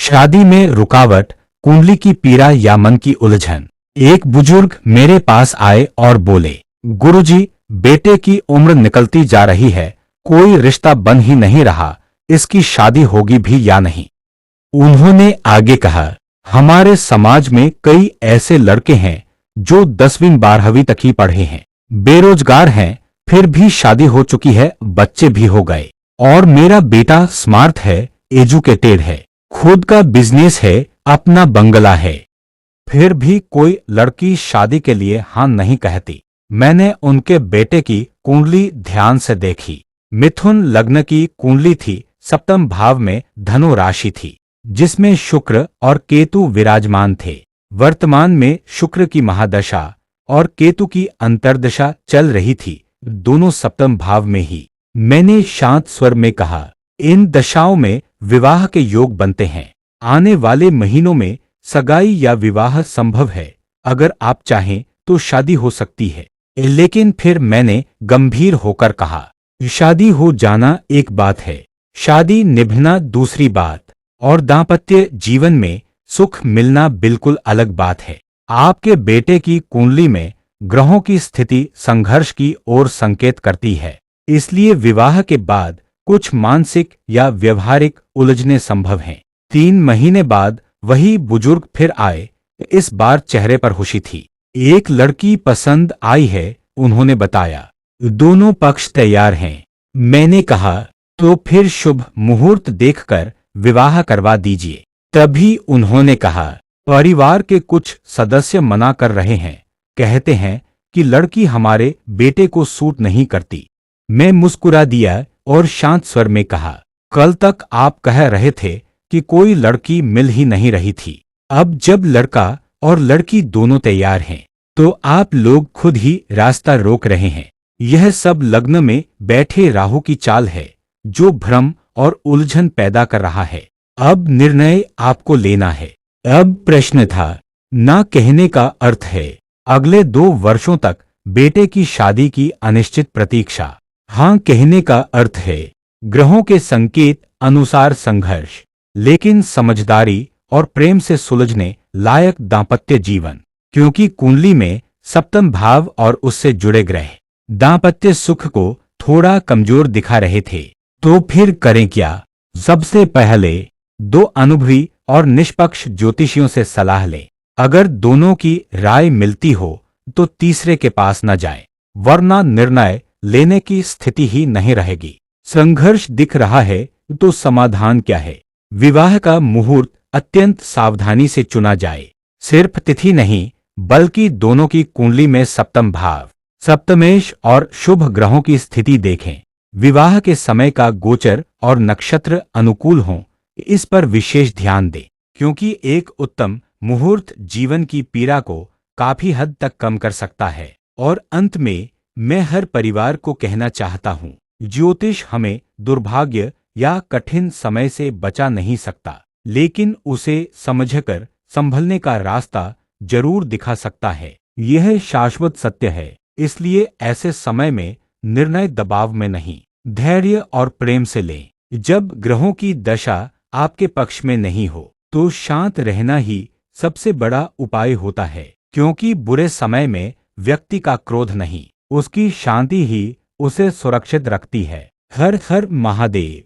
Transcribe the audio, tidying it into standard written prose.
शादी में रुकावट, कुंडली की पीड़ा या मन की उलझन। एक बुजुर्ग मेरे पास आए और बोले, गुरुजी, बेटे की उम्र निकलती जा रही है, कोई रिश्ता बन ही नहीं रहा, इसकी शादी होगी भी या नहीं। उन्होंने आगे कहा, हमारे समाज में कई ऐसे लड़के हैं जो 10वीं 12वीं तक ही पढ़े हैं, बेरोजगार हैं, फिर भी शादी हो चुकी है, बच्चे भी हो गए। और मेरा बेटा स्मार्ट है, एजुकेटेड है, खुद का बिजनेस है, अपना बंगला है, फिर भी कोई लड़की शादी के लिए हाँ नहीं कहती। मैंने उनके बेटे की कुंडली ध्यान से देखी। मिथुन लग्न की कुंडली थी, सप्तम भाव में धनु राशि थी, जिसमें शुक्र और केतु विराजमान थे। वर्तमान में शुक्र की महादशा और केतु की अंतर्दशा चल रही थी, दोनों सप्तम भाव में ही। मैंने शांत स्वर में कहा, इन दशाओं में विवाह के योग बनते हैं, आने वाले महीनों में सगाई या विवाह संभव है, अगर आप चाहें तो शादी हो सकती है। लेकिन फिर मैंने गंभीर होकर कहा, शादी हो जाना एक बात है, शादी निभना दूसरी बात, और दांपत्य जीवन में सुख मिलना बिल्कुल अलग बात है। आपके बेटे की कुंडली में ग्रहों की स्थिति संघर्ष की ओर संकेत करती है, इसलिए विवाह के बाद कुछ मानसिक या व्यवहारिक उलझने संभव हैं। 3 महीने बाद वही बुजुर्ग फिर आए, इस बार चेहरे पर खुशी थी। एक लड़की पसंद आई है, उन्होंने बताया, दोनों पक्ष तैयार हैं। मैंने कहा, तो फिर शुभ मुहूर्त देखकर विवाह करवा दीजिए। तभी उन्होंने कहा, परिवार के कुछ सदस्य मना कर रहे हैं, कहते हैं कि लड़की हमारे बेटे को सूट नहीं करती। मैं मुस्कुरा दिया और शांत स्वर में कहा, कल तक आप कह रहे थे कि कोई लड़की मिल ही नहीं रही थी, अब जब लड़का और लड़की दोनों तैयार हैं, तो आप लोग खुद ही रास्ता रोक रहे हैं। यह सब लग्न में बैठे राहु की चाल है, जो भ्रम और उलझन पैदा कर रहा है। अब निर्णय आपको लेना है। अब प्रश्न था, ना कहने का अर्थ है अगले 2 वर्षों तक बेटे की शादी की अनिश्चित प्रतीक्षा। हाँ कहने का अर्थ है ग्रहों के संकेत अनुसार संघर्ष, लेकिन समझदारी और प्रेम से सुलझने लायक दांपत्य जीवन। क्योंकि कुंडली में सप्तम भाव और उससे जुड़े ग्रह दांपत्य सुख को थोड़ा कमजोर दिखा रहे थे। तो फिर करें क्या? सबसे पहले 2 अनुभवी और निष्पक्ष ज्योतिषियों से सलाह लें। अगर दोनों की राय मिलती हो तो तीसरे के पास न जाएं, वरना निर्णय लेने की स्थिति ही नहीं रहेगी। संघर्ष दिख रहा है तो समाधान क्या है? विवाह का मुहूर्त अत्यंत सावधानी से चुना जाए, सिर्फ तिथि नहीं बल्कि दोनों की कुंडली में सप्तम भाव, सप्तमेश और शुभ ग्रहों की स्थिति देखें। विवाह के समय का गोचर और नक्षत्र अनुकूल हों, इस पर विशेष ध्यान दें, क्योंकि एक उत्तम मुहूर्त जीवन की पीड़ा को काफी हद तक कम कर सकता है। और अंत में मैं हर परिवार को कहना चाहता हूँ, ज्योतिष हमें दुर्भाग्य या कठिन समय से बचा नहीं सकता, लेकिन उसे समझकर संभलने का रास्ता जरूर दिखा सकता है। यह शाश्वत सत्य है, इसलिए ऐसे समय में निर्णय दबाव में नहीं, धैर्य और प्रेम से लें। जब ग्रहों की दशा आपके पक्ष में नहीं हो तो शांत रहना ही सबसे बड़ा उपाय होता है, क्योंकि बुरे समय में व्यक्ति का क्रोध नहीं, उसकी शांति ही उसे सुरक्षित रखती है। हर हर महादेव।